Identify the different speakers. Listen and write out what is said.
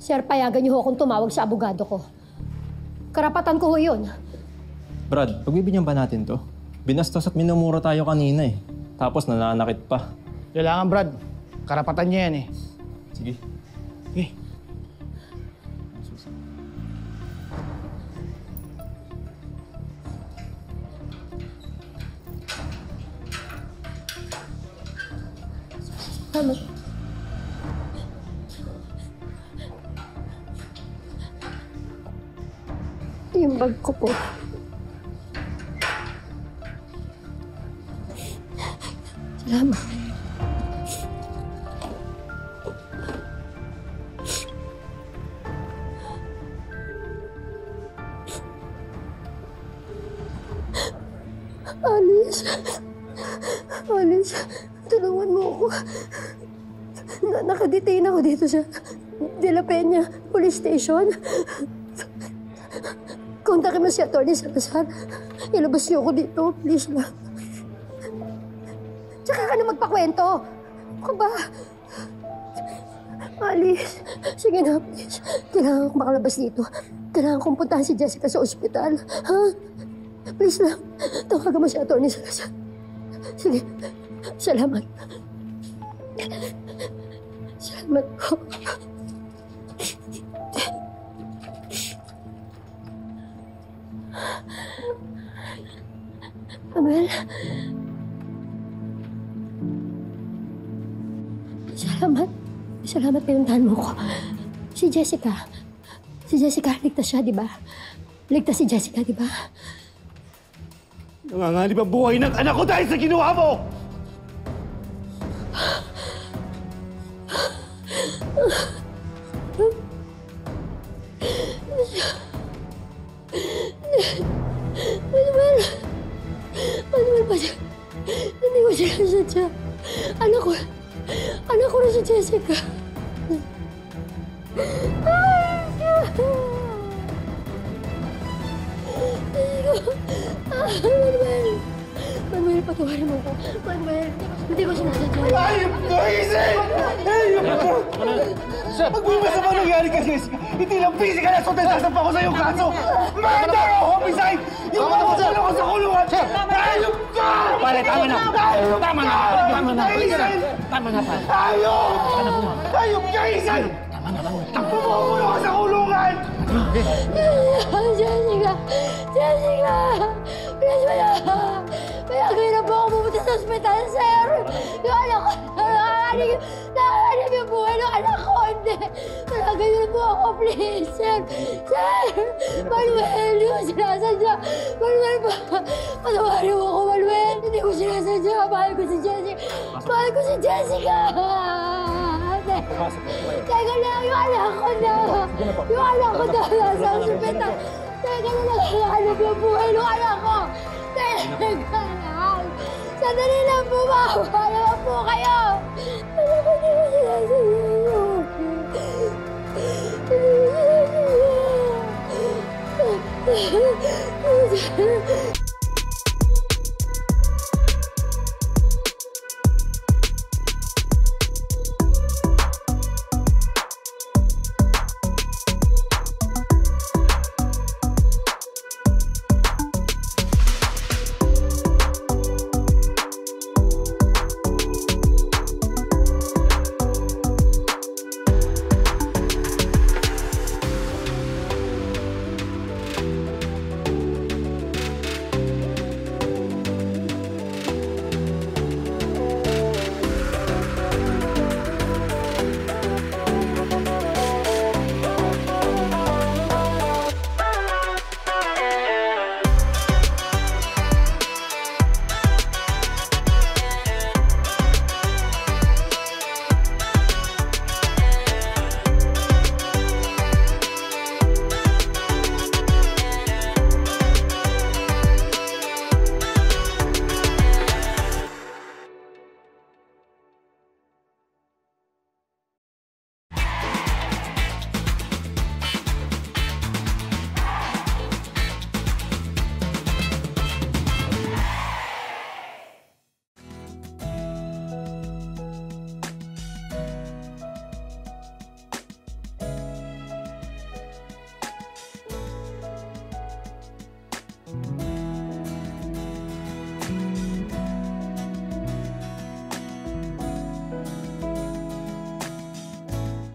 Speaker 1: Sir, payagan niyo ho akong tumawag sa abogado ko. Karapatan ko ho yun.
Speaker 2: Brad, pagbibigyan ba natin to? Binastos at minumura tayo kanina eh. Tapos nananakit pa.
Speaker 3: Kailangan, Brad. Karapatan niya yan eh.
Speaker 2: Sige.
Speaker 3: Okay.
Speaker 1: Tama. Yung bag ko po. Salamat. Alice, tulungan mo ako. Nakadetain ako dito sa De La Peña Police Station. Kontakin mo si Atty. Salazar. Ilabas niyo ako dito, please lang. Tsaka ka na magpakwento. Ano ba? Alice, sige na, please. Kailangan ko makalabas dito. Kailangan kong puntahan si Jessica sa ospital. Ha? Please lang, tawagan mo si Atty. Salazar. Sige, salamat. Salamat po. Manuel. Salamat. Salamat pinuntahan mo ko. Si Jessica, ligtas siya, di ba? Ligtas si Jessica, di ba?
Speaker 3: Nanganganib ang buhay ng anak ko dahil sa ginawa mo!
Speaker 1: Manuel, hindi ko sinasadya. Anak ko na si Jessica. Manuel, patawarin mo ko. Manuel, hindi ko sinasadya.
Speaker 3: Ayop ko, isip! Ayop ko! Magbumas naman nangyari kay Jessica. Hindi lang physical assault ang sasampa ko sa iyong kaso. Murder o homicide! Yung makukulong ko sa kulungan! Ayop ka!
Speaker 4: Pare, tama na! Tama na! Tama na, pare.
Speaker 3: Ayop! Ayop ka, isip!
Speaker 4: Tama na.
Speaker 3: Makukulong ka sa kulungan!
Speaker 1: Jessica! Please, payagan na po ako pumunta sa ospital, sir! Yung anak ko, nakakanib yung buhay ng anak ko, hindi! Payagan na po ako, please, sir! Sir! Manuel, hindi ko sinasadya! Manuel, patawarin mo ako, Manuel! Hindi ko sinasadya! Mahal ko si Jessica! Teka lang, yung anak ko na! Yung anak ko na nasa ospital! Teka lang, nakakanib yung buhay ng anak ko! Teka lang! Sandali lang po, maawa naman po kayo! Alam ko, hindi ko sinasadya! Hindi ko sinasadya!